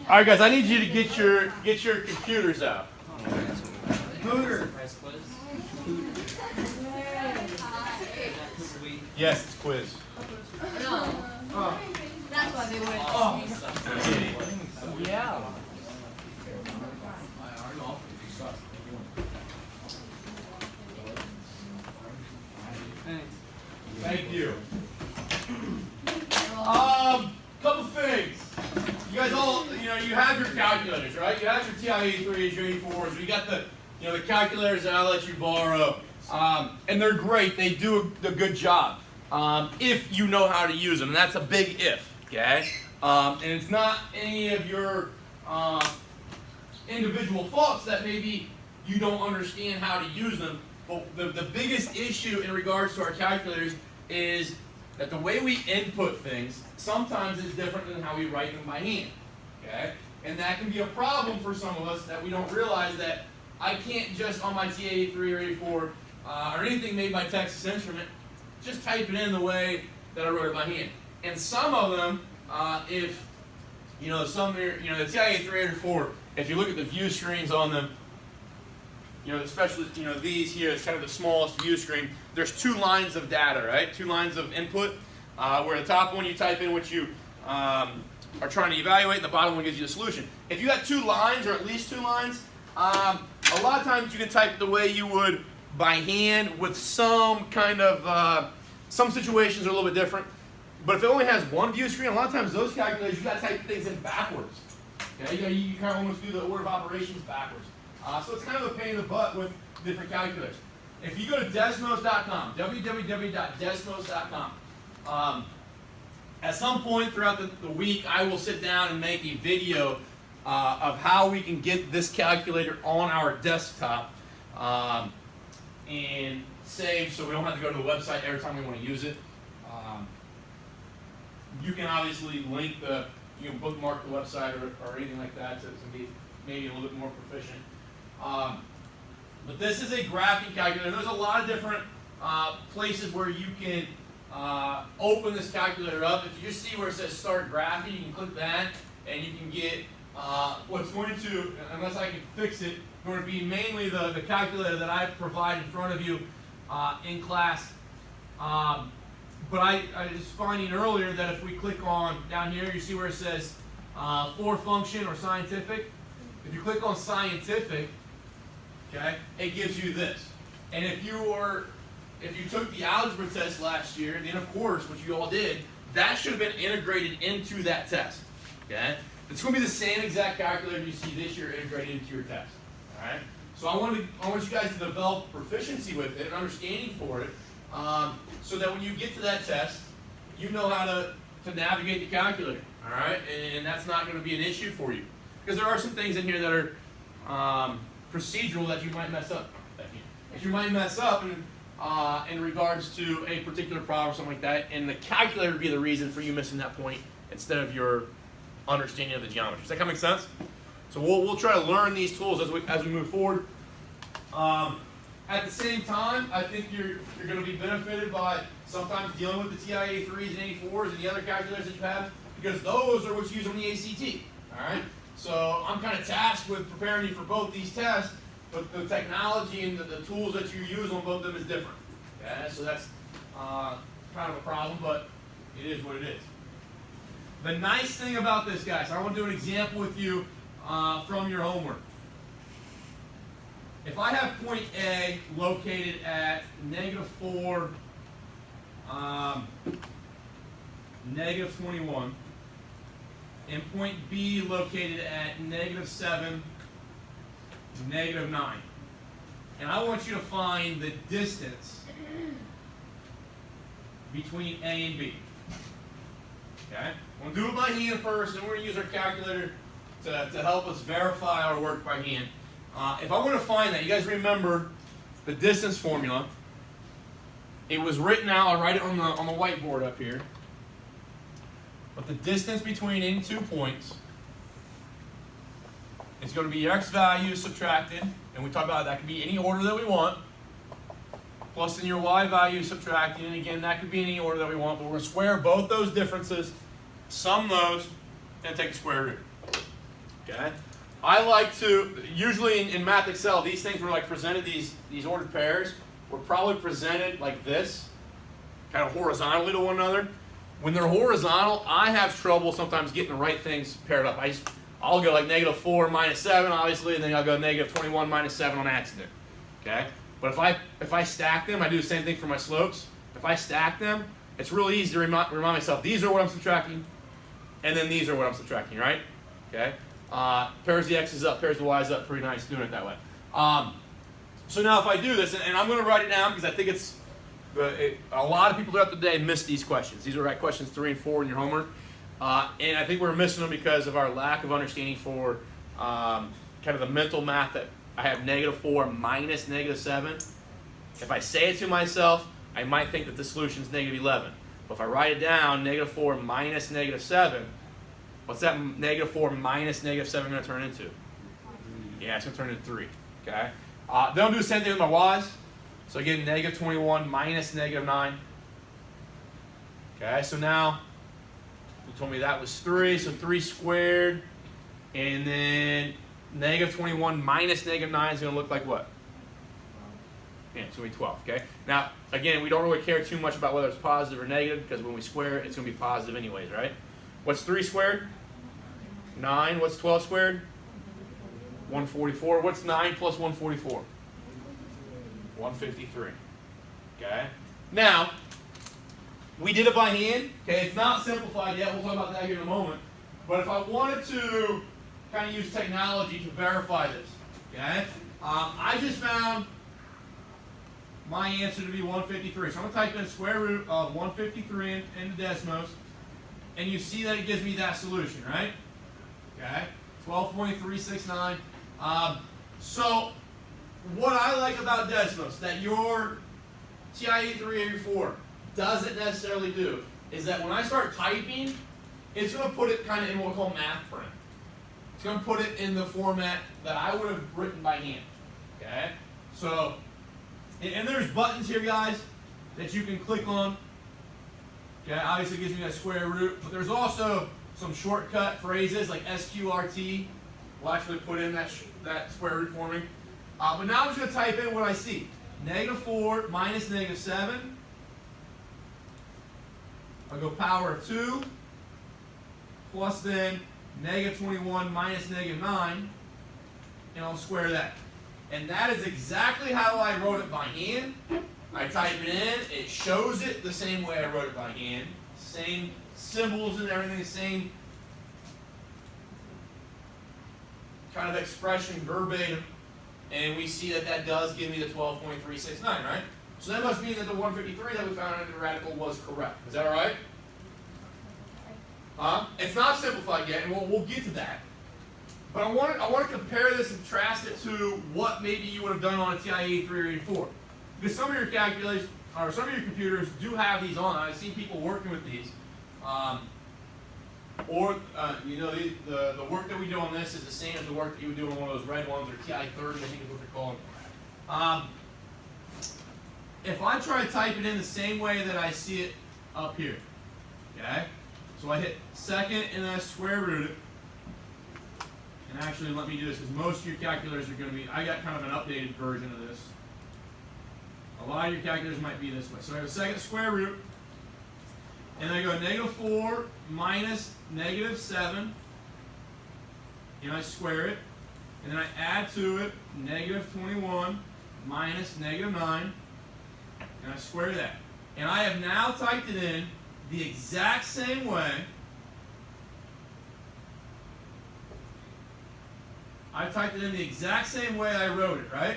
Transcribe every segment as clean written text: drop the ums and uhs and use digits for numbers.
All right, guys, I need you to get your computers out. Hooter. Yes, it's quiz. No. Oh. That's why they went. Oh. Yeah. Thank you. Couple things. You guys all, you have your calculators, right? You have your TI-83s, your 84s. You got the, the calculators that I'll let you borrow. And they're great. They do a good job. If you know how to use them. And that's a big if, okay? And it's not any of your individual faults that maybe you don't understand how to use them. But the biggest issue in regards to our calculators is that the way we input things sometimes is different than how we write them by hand, okay? And that can be a problem for some of us that we don't realize that I can't just on my TI-83 or 84 or anything made by Texas Instrument just type it in the way that I wrote it by hand. And some of them, if some the TI-83 or 84, if you look at the view screens on them, especially, these here, it's kind of the smallest view screen. There's 2 lines of data, right? 2 lines of input, where the top one you type in what you are trying to evaluate, and the bottom one gives you the solution. If you got 2 lines, or at least 2 lines, a lot of times you can type the way you would by hand with some kind of, some situations are a little bit different. But if it only has 1 view screen, a lot of times those calculators, you got to type things in backwards. Okay, you kind of almost do the order of operations backwards. So it's kind of a pain in the butt with different calculators. If you go to desmos.com, www.desmos.com, at some point throughout the week, I will sit down and make a video of how we can get this calculator on our desktop and save so we don't have to go to the website every time we want to use it. You can obviously link you can bookmark the website or anything like that to be maybe a little bit more proficient. But this is a graphing calculator. There's a lot of different places where you can open this calculator up. If you just see where it says start graphing, you can click that and you can get what's going to, unless I can fix it, going to be mainly the calculator that I provide in front of you in class. But I was finding earlier that if we click on down here, you see where it says for function or scientific. If you click on scientific, okay, it gives you this. And if you took the algebra test last year, then of course, which you all did, that should have been integrated into that test. Okay? It's going to be the same exact calculator you see this year integrated into your test. All right? So I want you guys to develop proficiency with it and understanding for it, so that when you get to that test, you know how to navigate the calculator. All right? And that's not going to be an issue for you. Because there are some things in here that are procedural that you might mess up. If you might mess up in regards to a particular problem or something like that, and the calculator would be the reason for you missing that point instead of your understanding of the geometry. Does that kind of make sense? So we'll try to learn these tools as we move forward. At the same time, I think you're going to be benefited by sometimes dealing with the TI-83s and 84s and the other calculators that you have, because those are what you use on the ACT. All right. So I'm kind of tasked with preparing you for both these tests, but the technology and the tools that you use on both of them is different. Okay? So that's kind of a problem, but it is what it is. The nice thing about this, guys, I want to do an example with you from your homework. If I have point A located at -4, -21, and point B located at -7, -9. And I want you to find the distance between A and B. Okay? We'll do it by hand first, and we're going to use our calculator to help us verify our work by hand. If I want to find that, you guys remember the distance formula. It was written out. I'll write it on the whiteboard up here. But the distance between any 2 points is going to be your x value subtracted, and we talked about that could be any order that we want, plus in your y value subtracted, and again, that could be any order that we want, but we're going to square both those differences, sum those, and take the square root. Okay? I like to, usually in Math Excel, these things were like presented, these ordered pairs were probably presented like this, kind of horizontally to one another. When they're horizontal, I have trouble sometimes getting the right things paired up. I'll go like -4 minus 7, obviously, and then I'll go -21 minus 7 on accident. Okay? But if I stack them, I do the same thing for my slopes. If I stack them, it's really easy to remind myself, these are what I'm subtracting, and then these are what I'm subtracting, right? Okay? Pairs the x's up, pairs the y's up, pretty nice doing it that way. So now if I do this, and I'm going to write it down because I think a lot of people throughout the day miss these questions. These are right questions 3 and 4 in your homework. And I think we're missing them because of our lack of understanding for kind of the mental math that I have -4 minus -7. If I say it to myself, I might think that the solution is -11. But if I write it down, -4 minus -7, what's that -4 minus -7 going to turn into? Yeah, it's going to turn into 3. Okay. Then I'll do the same thing with my y's. So again, -21 minus -9. Okay, so now you told me that was 3, so 3 squared, and then -21 minus -9 is going to look like what? Yeah, it's going to be 12. Okay. Now again, we don't really care too much about whether it's positive or negative because when we square it, it's going to be positive anyways, right? What's 3 squared? 9. What's 12 squared? 144. What's 9 plus 144? 153. Okay. Now, we did it by hand. Okay, it's not simplified yet. We'll talk about that here in a moment. But if I wanted to kind of use technology to verify this, okay, I just found my answer to be 153. So I'm going to type in square root of 153 into Desmos, and you see that it gives me that solution, right? Okay, 12.369. So what I like about Desmos that your TI 8384 doesn't necessarily do is that when I start typing, it's going to put it kind of in what we call math print. It's going to put it in the format that I would have written by hand. Okay, so and there's buttons here, guys, that you can click on. Okay, obviously it gives me that square root, but there's also some shortcut phrases like SQRT will actually put in that square root for me. But now I'm just going to type in what I see. -4 minus -7. I'll go power of 2 plus then -21 minus -9, and I'll square that. And that is exactly how I wrote it by hand. I type it in, it shows it the same way I wrote it by hand. Same symbols and everything, same kind of expression verbatim. And we see that that does give me the 12.369, right? So that must mean that the 153 that we found in the radical was correct. Is that all right? It's not simplified yet, and we'll get to that. But I want to compare this and contrast it to what maybe you would have done on a TI 83 or 84. Because some of your calculators, or some of your computers do have these on. I've seen people working with these. You know, the work that we do on this is the same as the work that you would do on one of those red ones, or TI 30, I think is what they're called. If I try to type it in the same way that I see it up here, okay? So I hit second and then I square root it. And actually, let me do this because most of your calculators are going to be, I got kind of an updated version of this. A lot of your calculators might be this way. So I have a second square root, and I go -4 minus -7, and I square it, and then I add to it -21 minus -9, and I square that. And I have now typed it in the exact same way. I typed it in the exact same way I wrote it, right?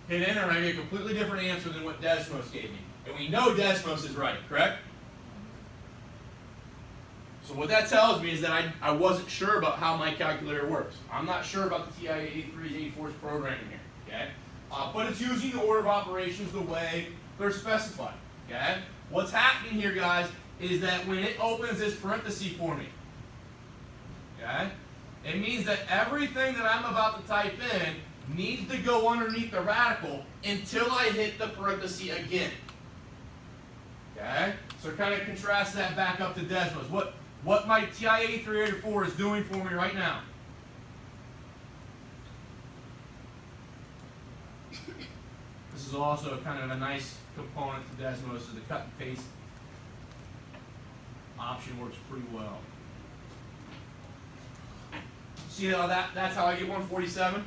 Hit enter and I get a completely different answer than what Desmos gave me. And we know Desmos is right, correct? So what that tells me is that I wasn't sure about how my calculator works. I'm not sure about the TI 83's, 84's programming here, okay? But it's using the order of operations the way they're specified, okay? What's happening here, guys, is that when it opens this parenthesis for me, okay, it means that everything that I'm about to type in needs to go underneath the radical until I hit the parenthesis again. Okay? So kind of contrast that back up to Desmos. what my TI 8384 is doing for me right now. This is also kind of a nice component to Desmos, so the cut and paste option works pretty well. See how that's how I get 147?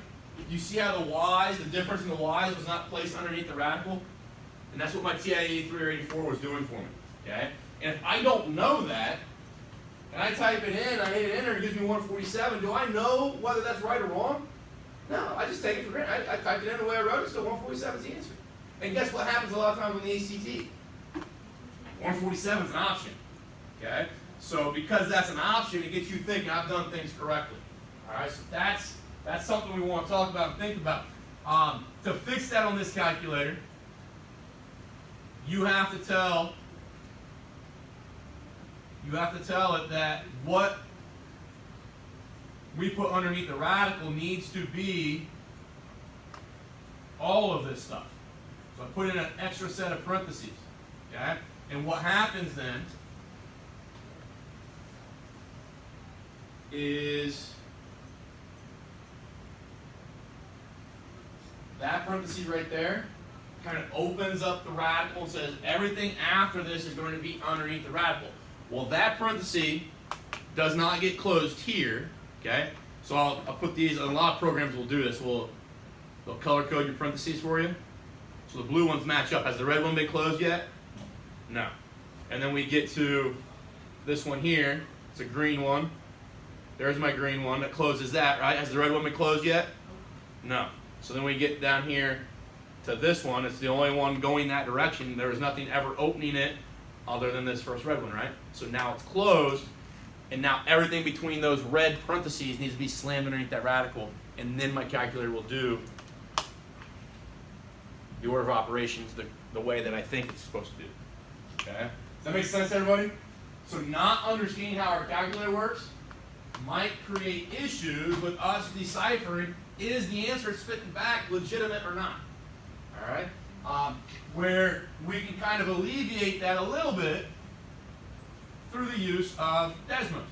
You see how the Y's, the difference in the Y's was not placed underneath the radical? And that's what my TI 83 or 84 was doing for me. Okay? And if I don't know that, and I type it in, I hit enter, it gives me 147, do I know whether that's right or wrong? No, I just take it for granted. I typed it in the way I wrote it, so 147 is the answer. And guess what happens a lot of times on the ACT? 147 is an option. Okay? So because that's an option, it gets you thinking I've done things correctly. Alright, so that's something we want to talk about and think about. To fix that on this calculator, you have to tell it that what we put underneath the radical needs to be all of this stuff. So I put in an extra set of parentheses. Okay? And what happens then is that parentheses right there kind of opens up the radical and says everything after this is going to be underneath the radical. Well, that parenthesis does not get closed here. Okay? So I'll put these, and a lot of programs will do this. They'll color code your parentheses for you. So the blue ones match up. Has the red one been closed yet? No. And then we get to this one here. It's a green one. There's my green one that closes that, right? Has the red one been closed yet? No. So then we get down here to this one. It's the only one going that direction. There was nothing ever opening it other than this first red one, right? So now it's closed, and now everything between those red parentheses needs to be slammed underneath that radical, and then my calculator will do the order of operations the way that I think it's supposed to do. Okay? Does that make sense, everybody? So not understanding how our calculator works might create issues with us deciphering, is the answer spitting back legitimate or not? All right? Where we can kind of alleviate that a little bit through the use of Desmos,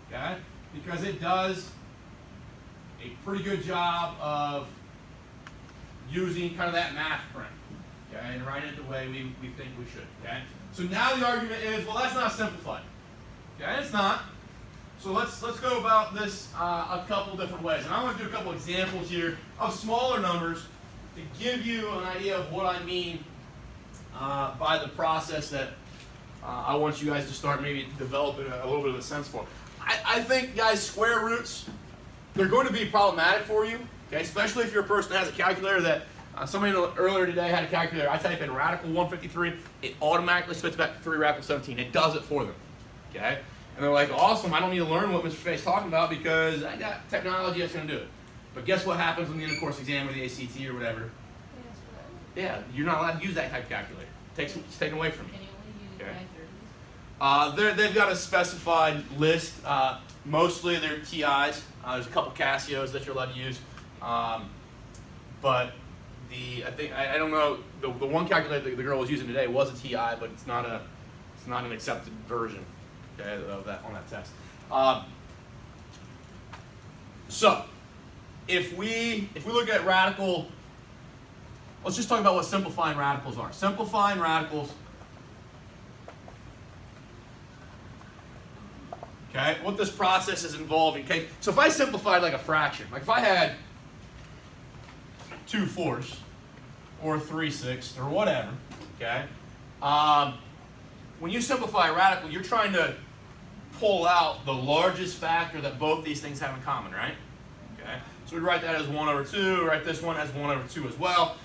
okay? Because it does a pretty good job of using kind of that math print, okay, and writing it the way we think we should, okay? So now the argument is, well, that's not simplified, okay? It's not. So let's go about this a couple different ways, and I want to do a couple examples here of smaller numbers to give you an idea of what I mean by the process that I want you guys to start maybe developing a little bit of a sense for. I think, guys, square roots, they're going to be problematic for you, okay? Especially if you're a person that has a calculator that, somebody earlier today had a calculator. I type in radical 153, it automatically spits back 3 radical 17. It does it for them, okay? And they're like, awesome, I don't need to learn what Mr. Fay's talking about because I got technology that's going to do it. But guess what happens on the end of course exam or the ACT or whatever? Yeah, you're not allowed to use that type of calculator. It's taken away from you. Okay. They've got a specified list. Mostly they're TIs. There's a couple Casios that you're allowed to use. But I don't know, the one calculator that the girl was using today was a TI, but it's not an accepted version, okay, of that on that test. So if we look at radical, let's just talk about what simplifying radicals are. Simplifying radicals, okay, what this process is involving, okay? So if I simplified like a fraction, like if I had 2/4 or 3/6 or whatever, okay? When you simplify a radical, you're trying to pull out the largest factor that both these things have in common, right? Okay, so we write that as 1/2, write this one as 1/2 as well.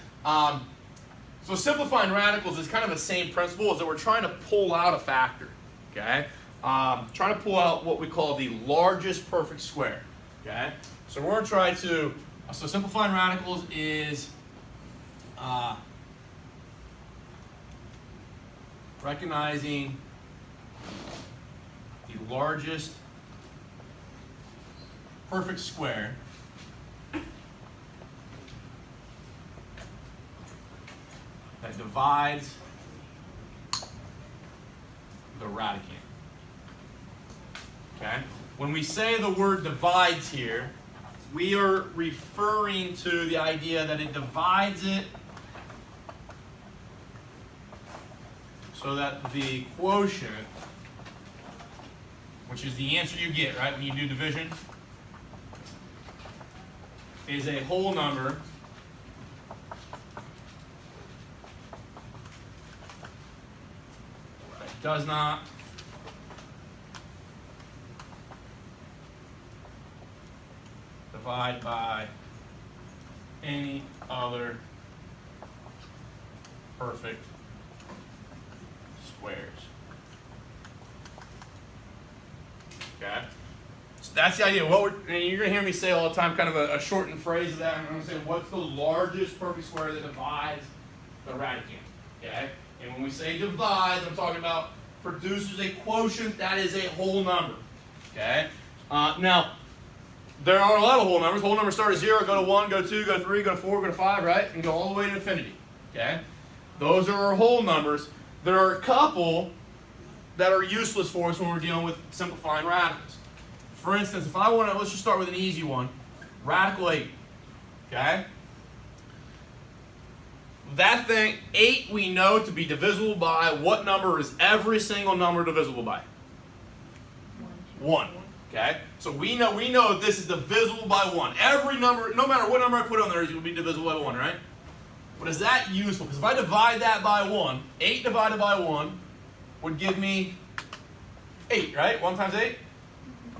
So simplifying radicals is kind of the same principle, as that we're trying to pull out a factor, okay? Trying to pull out what we call the largest perfect square, okay? So we're going to try to, so simplifying radicals is recognizing the largest perfect square that divides the radicand. Okay? When we say the word divides here, we are referring to the idea that it divides it so that the quotient, which is the answer you get, right, when you do division, is a whole number that does not divide by any other perfect squares. Okay? So that's the idea. And you're going to hear me say all the time, kind of a shortened phrase of that. I'm going to say, what's the largest perfect square that divides the radicand? Okay? And when we say divides, I'm talking about produces a quotient that is a whole number. Okay? Now, there are a lot of whole numbers. Whole numbers start at 0, go to 1, go to 2, go to 3, go to 4, go to 5, right? And go all the way to infinity. Okay? Those are our whole numbers. There are a couple that are useless for us when we're dealing with simplifying radicals. For instance, if I want to, let's just start with an easy one. Radical 8. Okay? That thing, 8, we know to be divisible by what number is every single number divisible by? 1. Okay? So we know that this is divisible by 1. Every number, no matter what number I put on there, it will be divisible by 1, right? But is that useful? Because if I divide that by 1, 8 divided by 1 would give me 8, right? 1 times 8?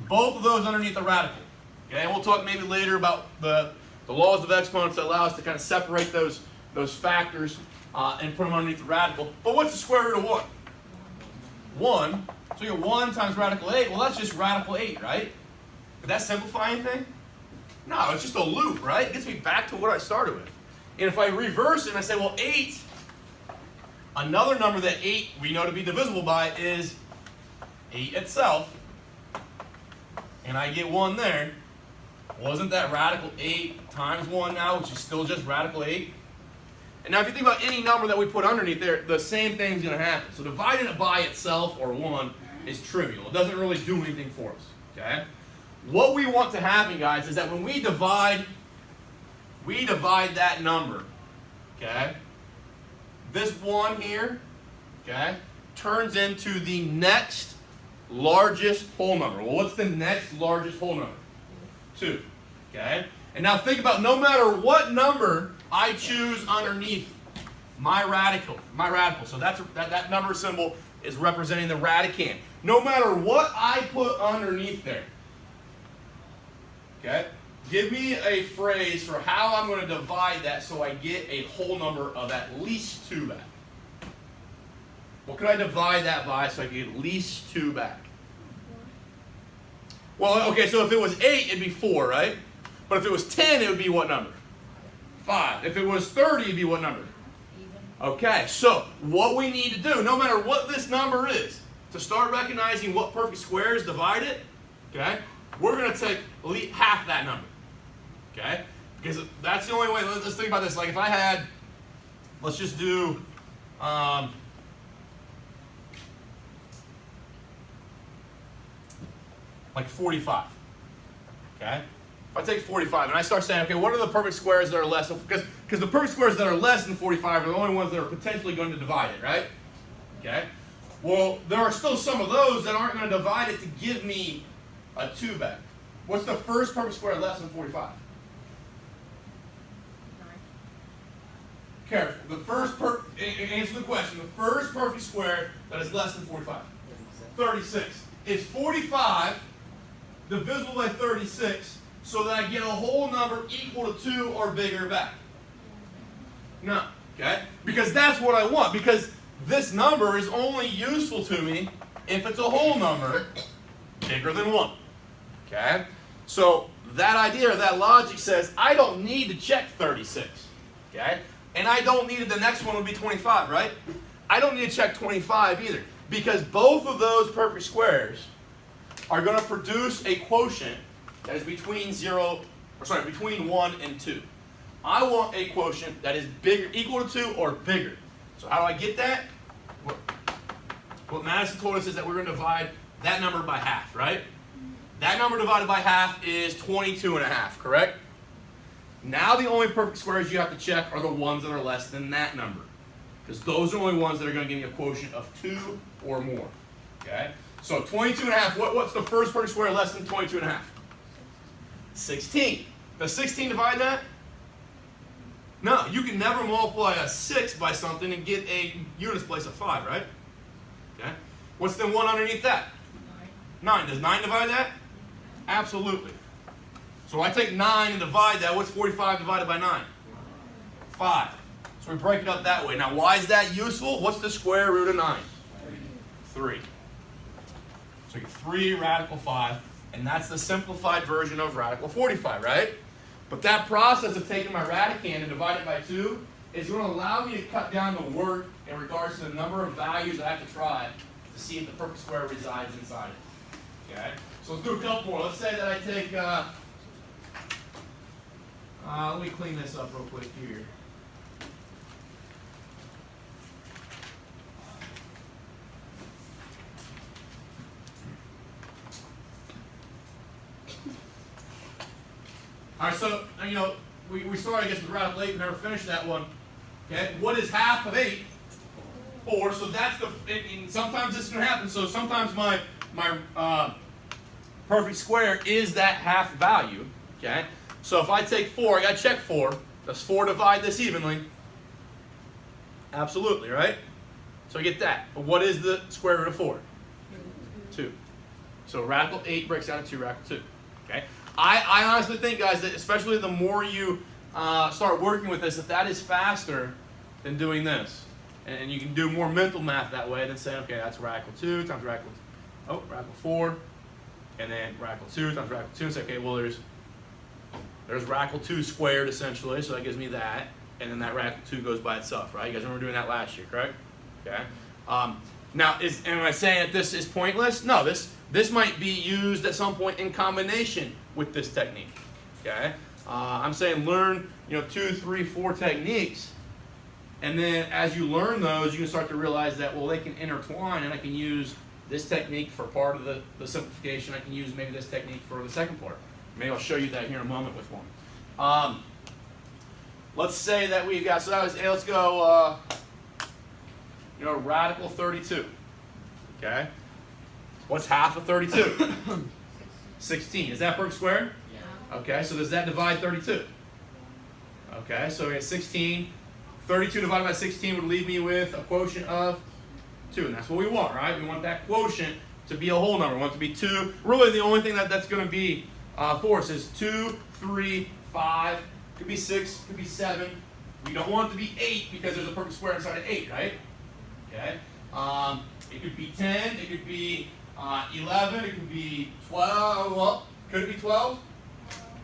Both of those underneath the radical. Okay? And we'll talk maybe later about the laws of exponents that allow us to kind of separate those factors and put them underneath the radical. But what's the square root of 1? 1. So you get 1 times radical 8. Well, that's just radical 8, right? Did that simplify anything? No, it's just a loop, right? It gets me back to what I started with. And if I reverse it and I say, well, 8, another number that 8 we know to be divisible by is 8 itself. And I get 1 there. Wasn't that radical 8 times 1 now, which is still just radical 8? And now if you think about any number that we put underneath there, the same thing's going to happen. So dividing it by itself, or 1, is trivial. It doesn't really do anything for us. Okay? What we want to happen, guys, is that when we divide that number. Okay? This 1 here, okay, turns into the next largest whole number. Well, what's the next largest whole number? 2. Okay? And now think about, no matter what number I choose underneath my radical. So that number symbol is representing the radicand. No matter what I put underneath there. Okay? Give me a phrase for how I'm going to divide that so I get a whole number of at least 2 back. What can I divide that by so I get at least 2 back? Well, okay, so if it was 8, it'd be 4, right? But if it was 10, it would be what number? 5. If it was 30, it'd be what number? Okay, so what we need to do, no matter what this number is, to start recognizing what perfect squares divide it, okay, we're going to take half that number. Okay? Because that's the only way. Let's think about this. Like if I had, let's just do, like 45. Okay? If I take 45 and I start saying, okay, what are the perfect squares that are less? Because the perfect squares that are less than 45 are the only ones that are potentially going to divide it, right? Okay? Well, there are still some of those that aren't going to divide it to give me a 2 back. What's the first perfect square less than 45? 9. Careful. Answer the question. The first perfect square that is less than 45. 36. Is 45 divisible by 36 so that I get a whole number equal to 2 or bigger back? No. Okay? Because that's what I want. Because this number is only useful to me if it's a whole number bigger than 1. Okay? So that idea, that logic says I don't need to check 36. Okay? And I don't need it, the next one would be 25, right? I don't need to check 25 either. Because both of those perfect squares are going to produce a quotient that is between 1 and 2. I want a quotient that is bigger, equal to 2 or bigger. So how do I get that? What Madison told us is that we're going to divide that number by half, right? That number divided by half is 22.5, correct? Now the only perfect squares you have to check are the ones that are less than that number. Because those are the only ones that are going to give you a quotient of 2 or more. Okay? So 22.5, what's the first perfect square less than 22.5? 16. Does 16 divide that? No, you can never multiply a 6 by something and get a units place of 5, right? Okay. What's the one underneath that? 9. Does 9 divide that? Absolutely. So I take 9 and divide that. What's 45 divided by 9? 5. So we break it up that way. Now, why is that useful? What's the square root of 9? 3. So you get 3 radical 5, and that's the simplified version of radical 45, right? But that process of taking my radicand and dividing it by 2 is going to allow me to cut down the work in regards to the number of values I have to try to see if the perfect square resides inside it. Okay? So let's do a couple more. Let's say that I take, let me clean this up real quick here. All right, so, we started, I guess, with radical 8. We never finished that one. Okay, what is half of 8? 4. So that's and sometimes this can happen. So sometimes my perfect square is that half value. Okay, so if I take 4, I got to check 4. Does 4 divide this evenly? Absolutely, right? So I get that. But what is the square root of 4? 2. So radical 8 breaks down to 2 radical 2. Okay. I honestly think, guys, that especially the more you start working with this, that is faster than doing this. And you can do more mental math that way than saying, okay, that's radical 2 times radical 4, and then radical 2 times radical 2, and say, okay, well, there's radical 2 squared, essentially, so that gives me that, and then that radical 2 goes by itself, right? You guys remember doing that last year, correct? Okay. Now, am I saying that this is pointless? No, this might be used at some point in combination with this technique. Okay, I'm saying learn 2, 3, 4 techniques, and then as you learn those, you can start to realize that they can intertwine, and I can use this technique for part of the simplification. I can use maybe this technique for the second part. Maybe I'll show you that here in a moment with one. Let's say that we've got let's go radical 32. Okay. What's half of 32? 16. Is that perfect square? Yeah. Okay, so does that divide 32? Okay, so we have 16. 32 divided by 16 would leave me with a quotient of 2, and that's what we want, right? We want that quotient to be a whole number. We want it to be 2. Really, the only thing that's going to be for us is 2, 3, 5. Could be 6, could be 7. We don't want it to be 8 because there's a perfect square inside of 8, right? Okay. It could be 10. It could be 11, it could be 12, well, could it be 12?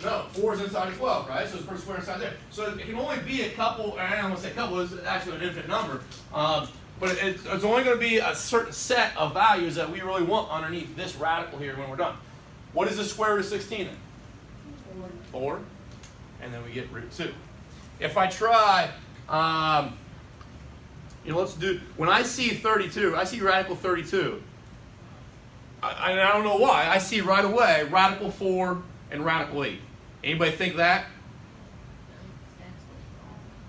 No, 4 is inside of 12, right? So it's a perfect square inside there. So it can only be a couple, I don't want to say a couple, it's actually an infinite number. But it's only going to be a certain set of values that we really want underneath this radical here when we're done. What is the square root of 16 then? 4. And then we get root 2. If I try, let's do, when I see 32, I see radical 32. I don't know why. I see right away radical 4 and radical 8. Anybody think that?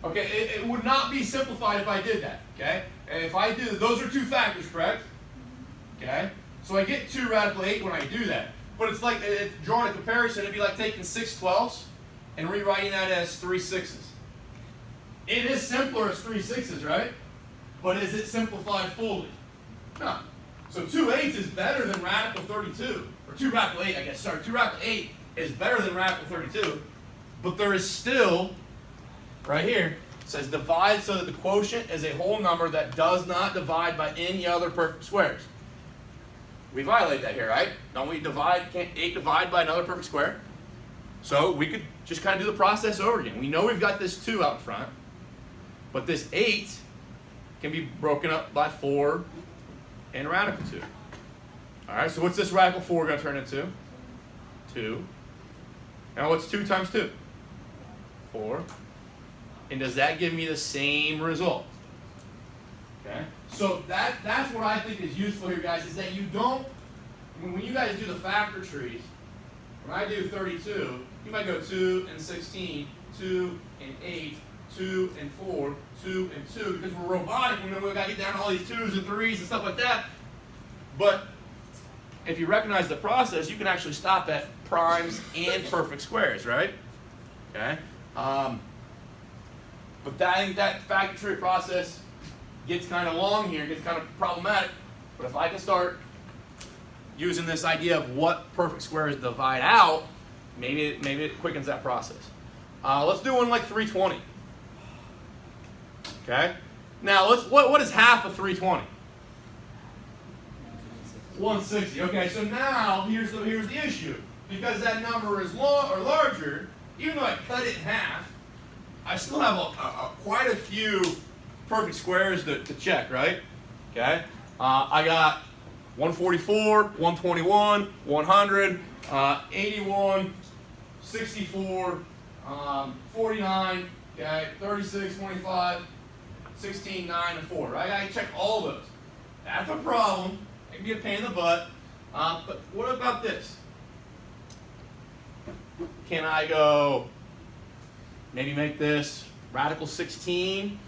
Okay, it would not be simplified if I did that. Okay, and if I do, those are 2 factors, correct? Okay, so I get 2 radical 8 when I do that. But it's like drawing a comparison. It'd be like taking 6 12ths and rewriting that as 3 6s. It is simpler as 3 6s, right? But is it simplified fully? No. So 2 8s is better than radical 32, or 2 radical 8, I guess. Sorry, 2 radical 8 is better than radical 32, but there is still, right here, it says divide so that the quotient is a whole number that does not divide by any other perfect squares. We violate that here, right? Don't we can't 8 divide by another perfect square? So we could just kind of do the process over again. We know we've got this 2 out front, but this 8 can be broken up by 4 and radical 2. All right, so what's this radical 4 going to turn into? 2. Now what's 2 times 2? 4. And does that give me the same result? Okay, so that's what I think is useful here, guys, is that you don't, when you guys do the factor trees, when I do 32, you might go 2 and 16, 2 and 8, 2 and 4, 2 and 2, because we're robotic, we know we've got to get down to all these 2s and 3s and stuff like that. But if you recognize the process, you can actually stop at primes and perfect squares, right? Okay. But I think that factor tree process gets kind of long here, gets kind of problematic. But if I can start using this idea of what perfect squares divide out, maybe it quickens that process. Let's do one like 320. Okay. Now what is half of 320? 160. Okay, so now here's the issue. Because that number is larger, even though I cut it in half, I still have quite a few perfect squares to check, right? Okay. I got 144, 121, 100, 81, 64, 49, okay, 36, 25, 16, 9, and 4, right? I gotta check all those. That's a problem. It can be a pain in the butt. But what about this? Can I go, maybe make this radical 16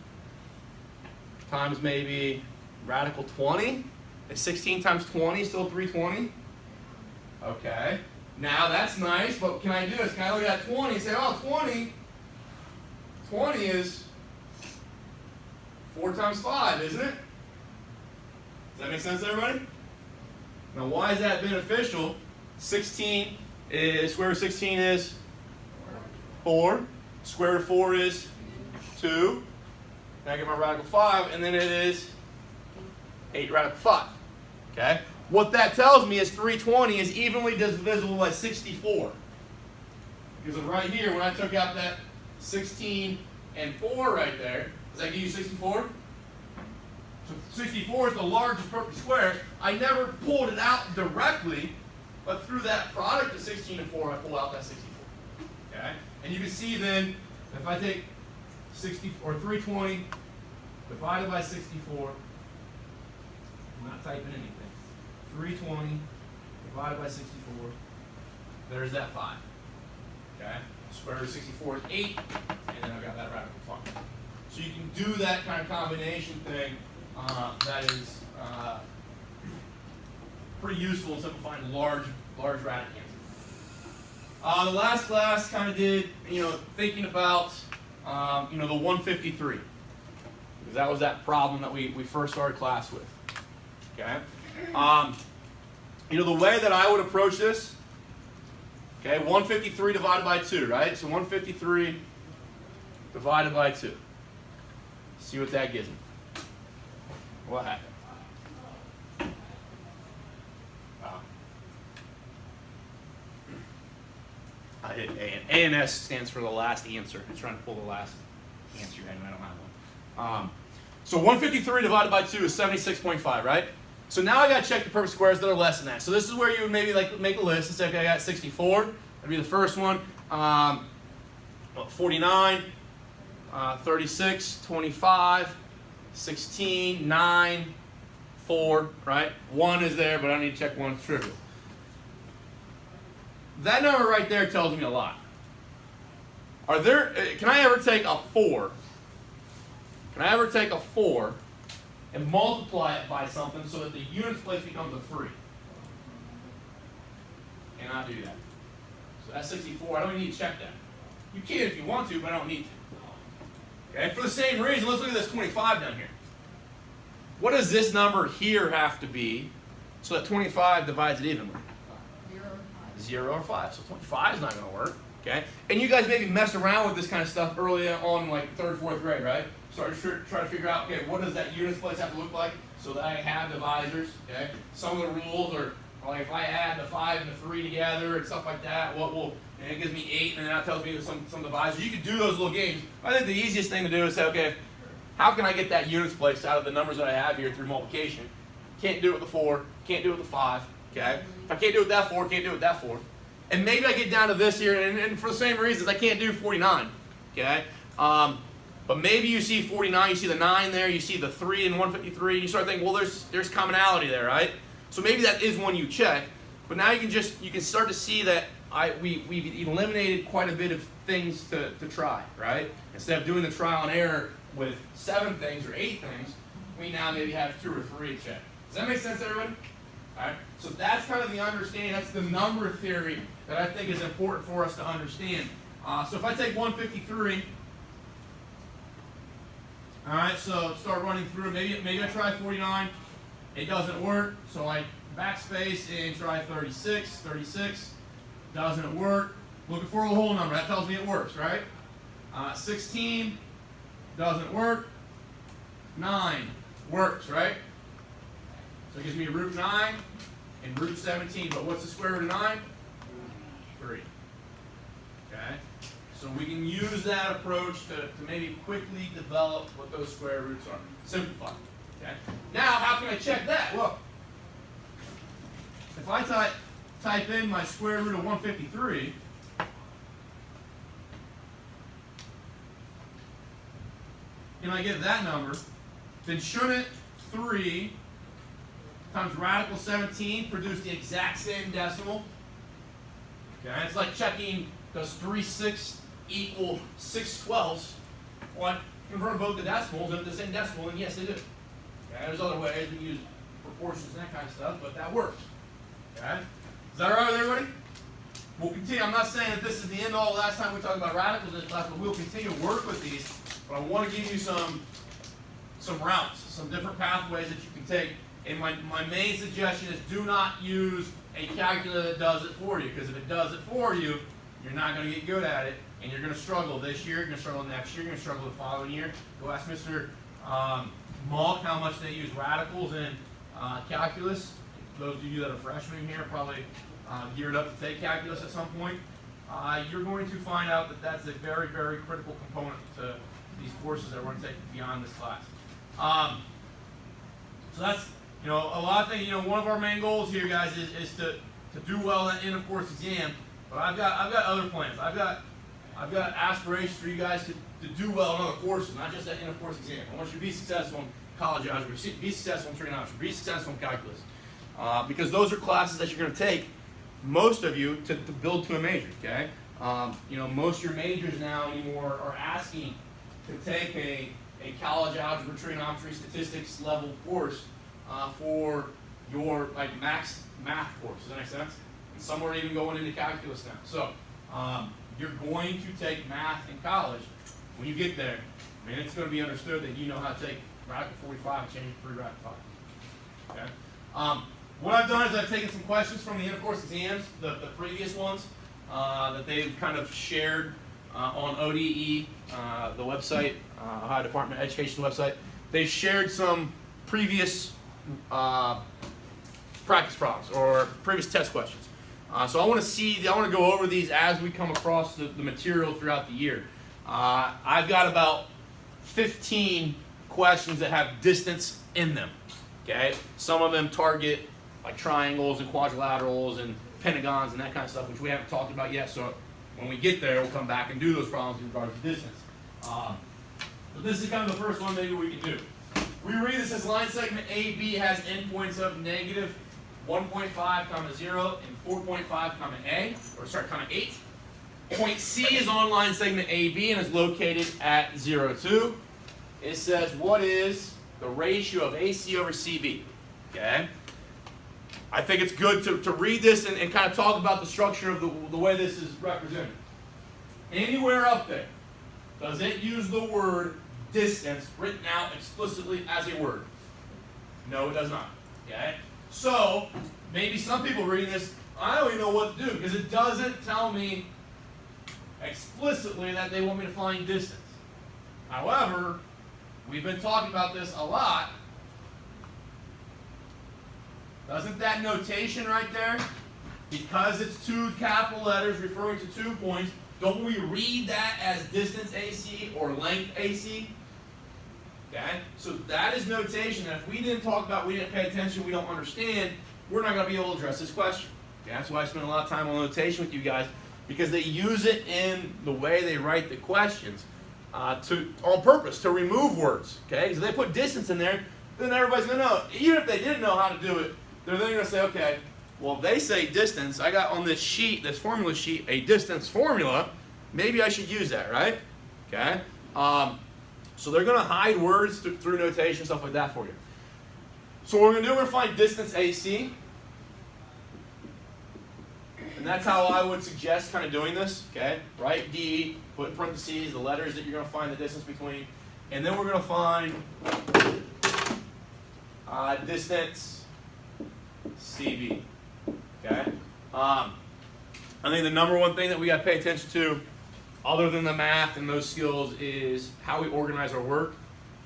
times maybe radical 20? Is 16 times 20 still 320? Okay. Now that's nice, but what can I do is, can I look at 20 and say, oh, 20 is 4 times 5, isn't it? Does that make sense to everybody? Now why is that beneficial? 16 is, square root of 16 is 4. Square root of 4 is 2. Now I get my radical 5, and then it is 8 radical 5. Okay? What that tells me is 320 is evenly divisible by 64. Because right here, when I took out that 16 and 4 right there, does that give you 64? So 64 is the largest perfect square. I never pulled it out directly, but through that product of 16 and 4, I pull out that 64. Okay? And you can see then, if I take 320 divided by 64, I'm not typing anything. 320 divided by 64, there's that 5. Okay? Square root of 64 is 8, and then I've got that radical 5. So you can do that kind of combination thing. That is pretty useful in simplifying large radicals. The last class kind of did, thinking about, the 153. Because that was that problem that we first started class with. Okay? The way that I would approach this, okay, 153 divided by 2, right? So 153 divided by 2. See what that gives me. What happened? I hit A. And A and S stands for the last answer. I'm trying to pull the last answer you had, and I don't have one. So 153 divided by 2 is 76.5, right? So now I got to check the perfect squares that are less than that. So this is where you would maybe make a list and say, okay, I got 64. That'd be the first one. 49, 36, 25, 16, 9, 4, right? 1 is there, but I need to check 1. It's trivial. That number right there tells me a lot. Can I ever take a 4? Can I ever take a 4 and multiply it by something so that the units place becomes a 3? Can I do that? So that's 64. I don't even need to check that. You can if you want to, but I don't need to. Okay? For the same reason, let's look at this 25 down here. What does this number here have to be so that 25 divides it evenly? 0 or 5. So 25 is not going to work. Okay? And you guys maybe mess around with this kind of stuff early on, like 3rd, 4th grade, right? Start to try to figure out, okay, what does that units place have to look like so that I have divisors, okay? Some of the rules are, like if I add the 5 and the 3 together and stuff like that, it gives me 8, and then that tells me some divisors. You can do those little games. I think the easiest thing to do is say, okay, how can I get that units place out of the numbers that I have here through multiplication? Can't do it with the 4, can't do it with the 5, okay? If I can't do it with that 4, can't do it with that 4. And maybe I get down to this here, and for the same reasons, I can't do 49, okay? But maybe you see 49, you see the 9 there, you see the 3 in 153, and you start thinking, well, there's commonality there, right? So maybe that is one you check, but now you can start to see that we've eliminated quite a bit of things to try, right? Instead of doing the trial and error with 7 things or 8 things, we now maybe have 2 or 3 to check. Does that make sense to everybody? All right. So that's kind of the understanding. That's the number theory that I think is important for us to understand. So if I take 153, all right, so start running through. Maybe I try 49. It doesn't work, so I backspace and try 36. 36 doesn't work. Looking for a whole number. That tells me it works, right? 16 doesn't work. 9 works, right? So it gives me root 9 and root 17. But what's the square root of 9? 3. Okay? So we can use that approach to maybe quickly develop what those square roots are. Simplify. Okay? Now, how can I check that? Well, if I type in my square root of 153, and I get that number, then shouldn't 3 times radical 17 produce the exact same decimal? Okay, it's like checking, does 3/6 equal 6/12? Well, I convert both the decimals into the same decimal, and yes, they do. Okay, there's other ways we use proportions and that kind of stuff, but that works. Okay, is that all right with everybody? We'll continue. I'm not saying that this is the end all. Last time we talked about radicals in this class, but we'll continue to work with these. But I want to give you some routes, some different pathways that you can take. And my main suggestion is do not use a calculator that does it for you, because if it does it for you, you're not going to get good at it, and you're going to struggle this year, you're going to struggle next year, you're going to struggle the following year. Go ask Mr. Malk how much they use radicals in calculus. Those of you that are freshmen here probably geared up to take calculus at some point. You're going to find out that that's a very, very critical component to these courses that we're going to take beyond this class. So that's, a lot of things. One of our main goals here, guys, is to do well in end of course exam. But I've got other plans. I've got aspirations for you guys to do well in other courses, not just that end of course exam. I want you to be successful in college algebra, be successful in trigonometry, be successful in calculus, because those are classes that you're going to take, most of you, to build to a major. Okay, most of your majors now anymore are asking to take a college algebra, trigonometry, statistics level course for your max math course. Does that make sense? And some are even going into calculus now. So you're going to take math in college. When you get there, it's going to be understood that you know how to take radical 45 and change it to 3 radical 5. Okay. What I've done is I've taken some questions from the end of course exams, the previous ones that they've kind of shared on ODE, the website, Ohio Department of Education website. They've shared some previous practice problems or previous test questions. So I want to go over these as we come across the material throughout the year. I've got about 15 questions that have distance in them. Okay, some of them target like triangles and quadrilaterals and pentagons and that kind of stuff, which we haven't talked about yet. So when we get there, we'll come back and do those problems in regards to distance. But this is kind of the first one maybe we can do. We read this as line segment AB has endpoints of negative 1.5, 0 and 4.5, A, or sorry, 8. Point C is on line segment AB and is located at 0, 2. It says, what is the ratio of AC over CB? Okay. I think it's good to read this and kind of talk about the structure of the way this is represented. Anywhere up there, does it use the word distance written out explicitly as a word? No, it does not. Okay? So, maybe some people reading this, I don't even know what to do because it doesn't tell me explicitly that they want me to find distance. However, we've been talking about this a lot. Doesn't that notation right there, because it's 2 capital letters referring to 2 points, don't we read that as distance AC or length AC? Okay? So that is notation that if we didn't talk about, we didn't pay attention, we don't understand, we're not going to be able to address this question. Okay? That's why I spend a lot of time on notation with you guys, because they use it in the way they write the questions on purpose, to remove words. Okay? Because if they put distance in there, then everybody's going to know. Even if they didn't know how to do it, they're then going to say, okay, Well, if they say distance, I got on this sheet, this formula sheet, a distance formula. Maybe I should use that, right? Okay. So they're going to hide words through notation, stuff like that for you. So what we're going to do, we're going to find distance AC. And that's how I would suggest kind of doing this. Okay. Write D, put in parentheses the letters that you're going to find the distance between. And then we're going to find distance CB. Okay. I think the number one thing that we got to pay attention to, other than the math and those skills, is how we organize our work.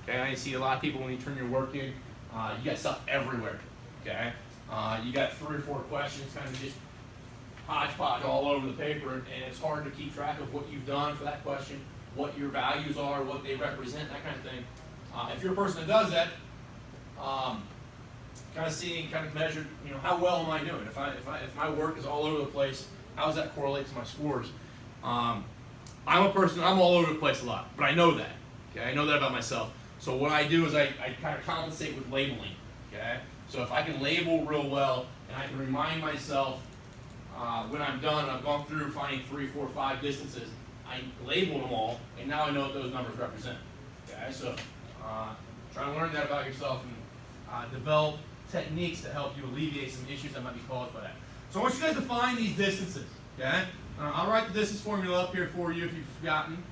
Okay. I see a lot of people when you turn your work in, you got stuff everywhere. Okay. You got 3 or 4 questions, kind of just hodgepodge all over the paper, and it's hard to keep track of what you've done for that question, what your values are, what they represent, that kind of thing. If you're a person that does that, kind of seeing, kind of measured, how well am I doing? If my work is all over the place, how does that correlate to my scores? I'm a person, I'm all over the place a lot, but I know that. Okay, I know that about myself. So what I do is I kind of compensate with labeling. Okay, so if I can label real well and I can remind myself when I'm done, I've gone through finding 3, 4, 5 distances, I label them all, and now I know what those numbers represent. Okay, so try to learn that about yourself and develop techniques to help you alleviate some issues that might be caused by that. So I want you guys to find these distances. Okay, I'll write the distance formula up here for you if you've forgotten.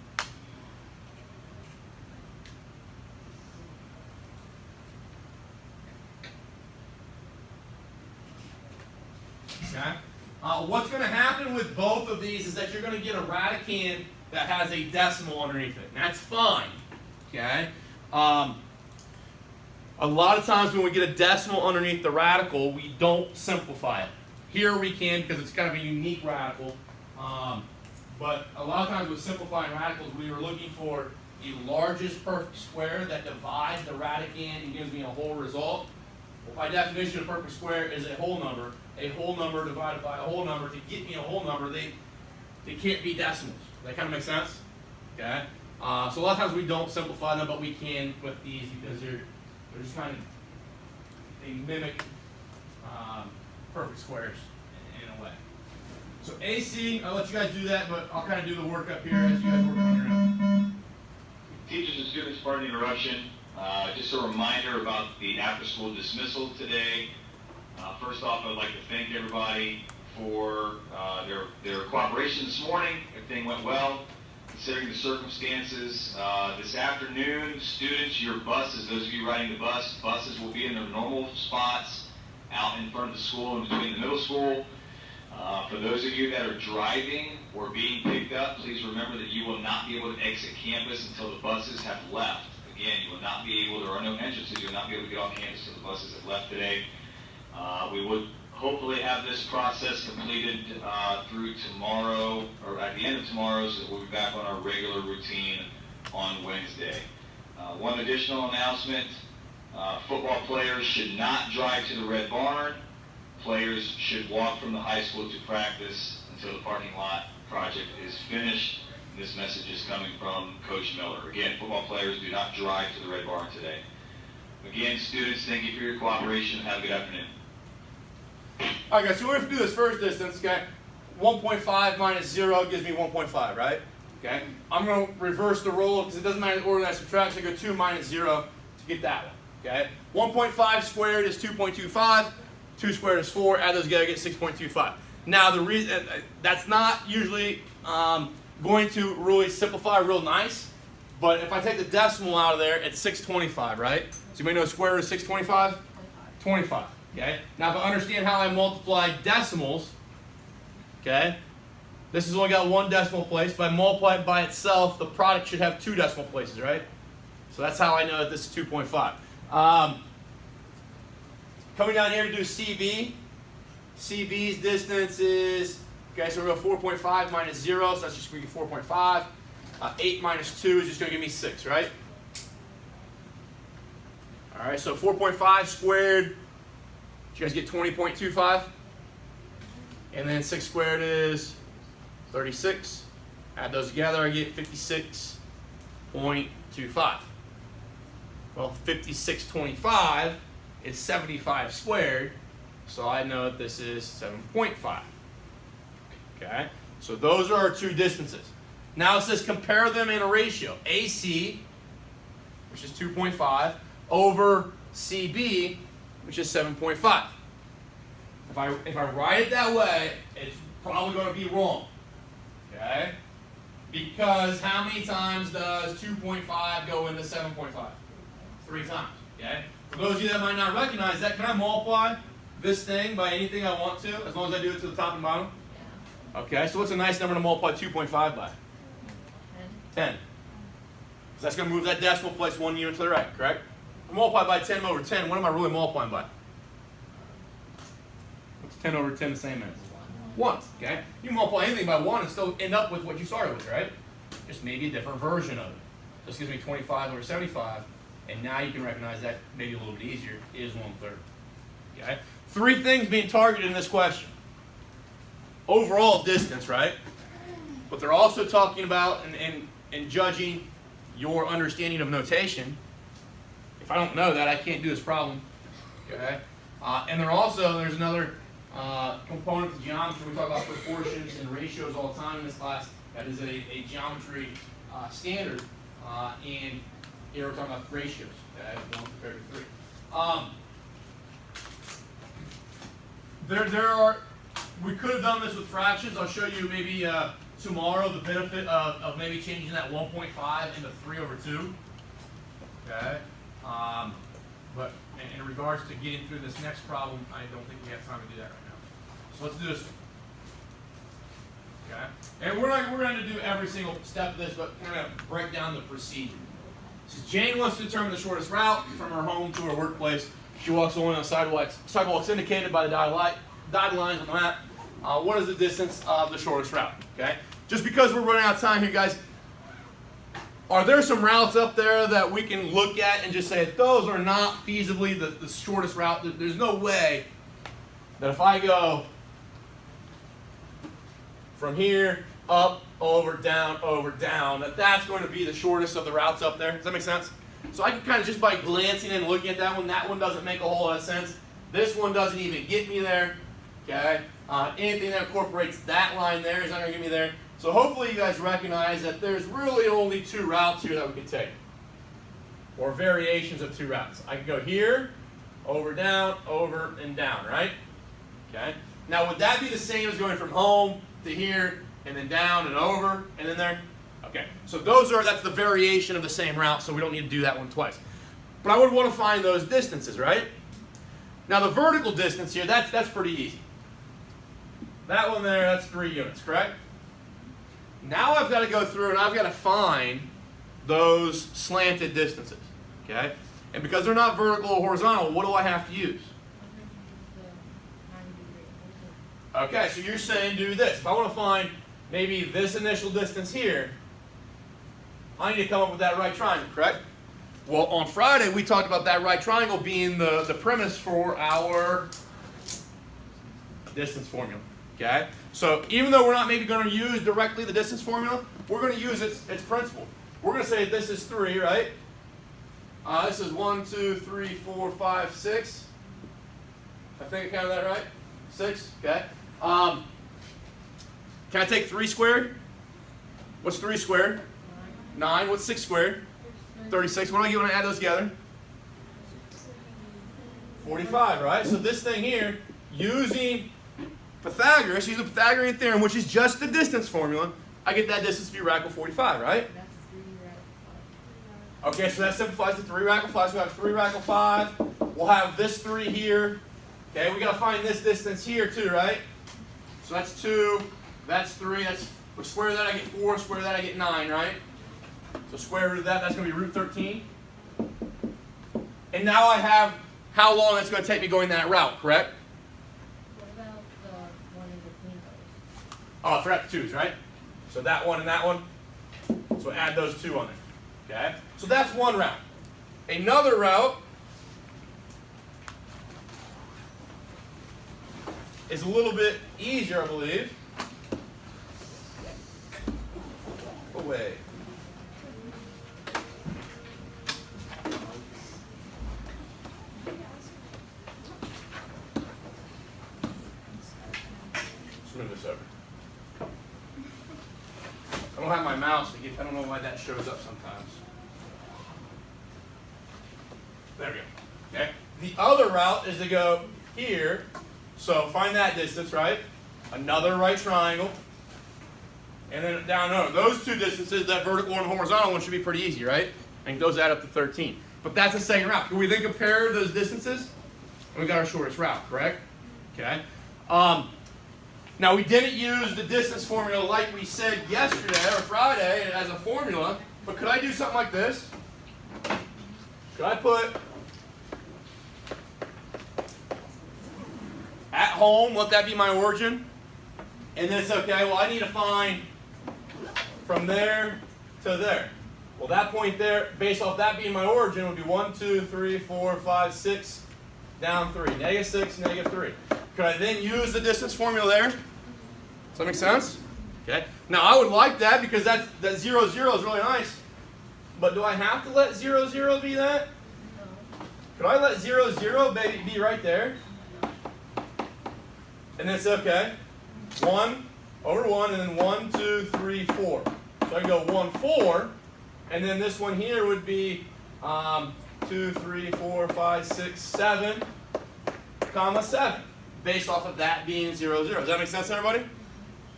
Okay. What's going to happen with both of these is that you're going to get a radicand that has a decimal underneath it. And that's fine. Okay. A lot of times when we get a decimal underneath the radical, we don't simplify it. Here we can because it's kind of a unique radical. But a lot of times with simplifying radicals, we are looking for the largest perfect square that divides the radicand and gives me a whole result. Well, by definition, a perfect square is a whole number. A whole number divided by a whole number. To get me a whole number, they can't be decimals. That kind of makes sense? Okay? So a lot of times we don't simplify them, but we can with these because they're just kind of, they mimic perfect squares in a way. So AC, I'll let you guys do that, but I'll kind of do the work up here as you guys work on your own. Teachers and students, pardon the interruption. Just a reminder about the after-school dismissal today. First off, I'd like to thank everybody for their cooperation this morning. Everything went well, considering the circumstances. This afternoon, students, your buses, those of you riding the buses will be in their normal spots out in front of the school and between the middle school. For those of you that are driving or being picked up, please remember that you will not be able to exit campus until the buses have left. Again, you will not be able, there are no entrances, you will not be able to get off campus until the buses have left today. We would hopefully have this process completed through tomorrow, or at the end of tomorrow, so that we'll be back on our regular routine on Wednesday. One additional announcement, football players should not drive to the Red Barn. Players should walk from the high school to practice until the parking lot project is finished. This message is coming from Coach Miller. Again, football players do not drive to the Red Barn today. Again, students, thank you for your cooperation. Have a good afternoon. All right, guys, so we're going to do this first distance, okay? 1.5 minus 0 gives me 1.5, right? Okay. I'm going to reverse the rule because it doesn't matter the order that I subtract. So I go 2 minus 0 to get that one, okay? 1.5 squared is 2.25. 2 squared is 4. Add those together, get 6.25. Now, the reason that's not usually going to really simplify real nice, but if I take the decimal out of there, it's 625, right? So you may know square root of 625? 25, okay? Now, if I understand how I multiply decimals, okay, this has only got one decimal place. If I multiply it by itself, the product should have 2 decimal places, right? So that's how I know that this is 2.5. Coming down here to do CB. CB's distance is, okay, so we'll go 4.5 minus 0, so that's just going to be 4.5. 8 minus 2 is just going to give me 6, right? All right, so 4.5 squared, did you guys get 20.25? And then 6 squared is 36. Add those together, I get 56.25. Well, 5625 is 75 squared, So I know that this is 7.5. Okay? So those are our two distances. Now it says compare them in a ratio. AC, which is 2.5, over CB, which is 7.5. If I write it that way, it's probably going to be wrong. Okay? Because how many times does 2.5 go into 7.5? 3 times. Okay? For those of you that might not recognize that, can I multiply this thing by anything I want to, as long as I do it to the top and bottom? Yeah. Okay, so what's a nice number to multiply 2.5 by? 10. 10. So that's going to move that decimal place 1 unit to the right, correct? Multiply by 10 over 10, what am I really multiplying by? What's 10 over 10 the same as? 1, okay? You can multiply anything by 1 and still end up with what you started with, right? Just maybe a different version of it. This gives me 25 over 75, and now you can recognize that maybe a little bit easier is 1/3. Okay? 3 things being targeted in this question. Overall distance, right? But they're also talking about and judging your understanding of notation. If I don't know that, I can't do this problem. Okay? And there's another component to geometry. We talk about proportions and ratios all the time in this class. That is a geometry standard. And here we're talking about ratios. Okay? 1 compared to 3. We could have done this with fractions. I'll show you maybe tomorrow the benefit of maybe changing that 1.5 into 3 over 2. Okay? But in regards to getting through this next problem, I don't think we have time to do that right now. So let's do this one. Okay? And we're going to do every single step of this, but kind of break down the procedure. So Jane wants to determine the shortest route from her home to her workplace. She walks along the sidewalks indicated by the dotted lines on the map. What is the distance of the shortest route? Okay? Just because we're running out of time here, guys, are there some routes up there that we can look at and just say those are not feasibly the shortest route? There's no way that if I go from here up, over, down, that's going to be the shortest of the routes up there. Does that make sense? So I can kind of just by glancing and looking at that one doesn't make a whole lot of sense. This one doesn't even get me there. Okay? Anything that incorporates that line there is not going to get me there. So hopefully you guys recognize that there's really only 2 routes here that we can take. Or variations of 2 routes. I can go here, over, and down, right? Okay? Now would that be the same as going from home to here, and then down and over, and then there? Okay, so that's the variation of the same route, so we don't need to do that one twice. But I would want to find those distances, right? Now the vertical distance here, that's pretty easy. That one there, that's 3 units, correct? Now I've got to go through and I've got to find those slanted distances, okay? And because they're not vertical or horizontal, what do I have to use? Okay, so you're saying do this. If I want to find maybe this initial distance here, I need to come up with that right triangle, correct? Well, on Friday, we talked about that right triangle being the premise for our distance formula, okay? So even though we're not maybe going to use directly the distance formula, we're going to use its principle. We're going to say this is 3, right? This is 1, 2, 3, 4, 5, 6. I think I counted that right? 6, okay. Can I take 3 squared? What's 3 squared? 9. What's 6 squared? 36. What do I get when I add those together? 45, right? So this thing here, using Pythagoras, using the Pythagorean theorem, which is just the distance formula, I get that distance to be radical 45, right? Okay, so that simplifies to 3 radical 5. So we have 3 radical 5. We'll have this 3 here. Okay, we got to find this distance here too, right? So that's 2. That's 3. We square that, I get 4. Square that, I get 9, right? So square root of that, that's going to be root 13. And now I have how long it's going to take me going that route, correct? What about the one in between those? Oh, I forgot the 2's, right? So that one and that one. So add those 2 on there. Okay? So that's one route. Another route is a little bit easier, I believe. Away. Let's move this over. I don't have my mouse to get, I don't know why that shows up sometimes. There we go. Okay. The other route is to go here. So find that distance, right? Another right triangle. And then down over. Those two distances, that vertical and horizontal one, should be pretty easy, right? And those add up to 13. But that's the second route. Can we then compare those distances? And we got our shortest route, correct? Okay. Now, we didn't use the distance formula like we said yesterday or Friday as a formula, but could I do something like this? Could I put at home, let that be my origin? And then it's okay, well, I need to find from there to there. Well, that point there, based off that being my origin, would be 1, 2, 3, 4, 5, 6, down 3. -6, -3. Could I then use the distance formula there? Does that make sense? Okay. Now, I would like that because that 0, 0 is really nice. But do I have to let 0, 0 be that? Could I let 0, 0 be right there? And then it's okay. 1 over 1, and then 1, 2, 3, 4. So I can go 1, 4. And then this one here would be 2, 3, 4, 5, 6, 7, comma 7. Based off of that being 0, 0. Does that make sense, everybody?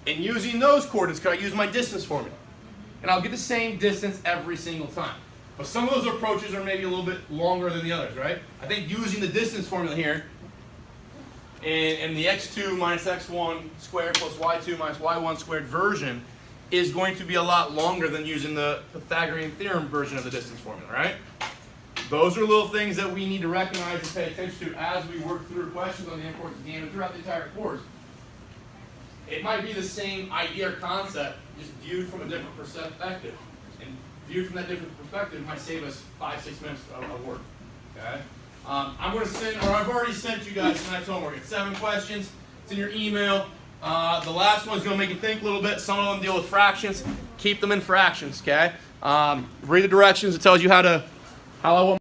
And using those coordinates, could I use my distance formula? And I'll get the same distance every single time. But some of those approaches are maybe a little bit longer than the others, right? I think using the distance formula here, and the x2 minus x1 squared plus y2 minus y1 squared version is going to be a lot longer than using the Pythagorean theorem version of the distance formula, right? Those are little things that we need to recognize and pay attention to as we work through questions on the importance of the game and throughout the entire course. It might be the same idea or concept, just viewed from a different perspective. And viewed from that different perspective might save us 5, 6 minutes of work. Okay? I'm going to send, or I've already sent you guys tonight's homework. It's 7 questions. It's in your email. The last one's going to make you think a little bit. Some of them deal with fractions. Keep them in fractions, okay? Read the directions. It tells you how I want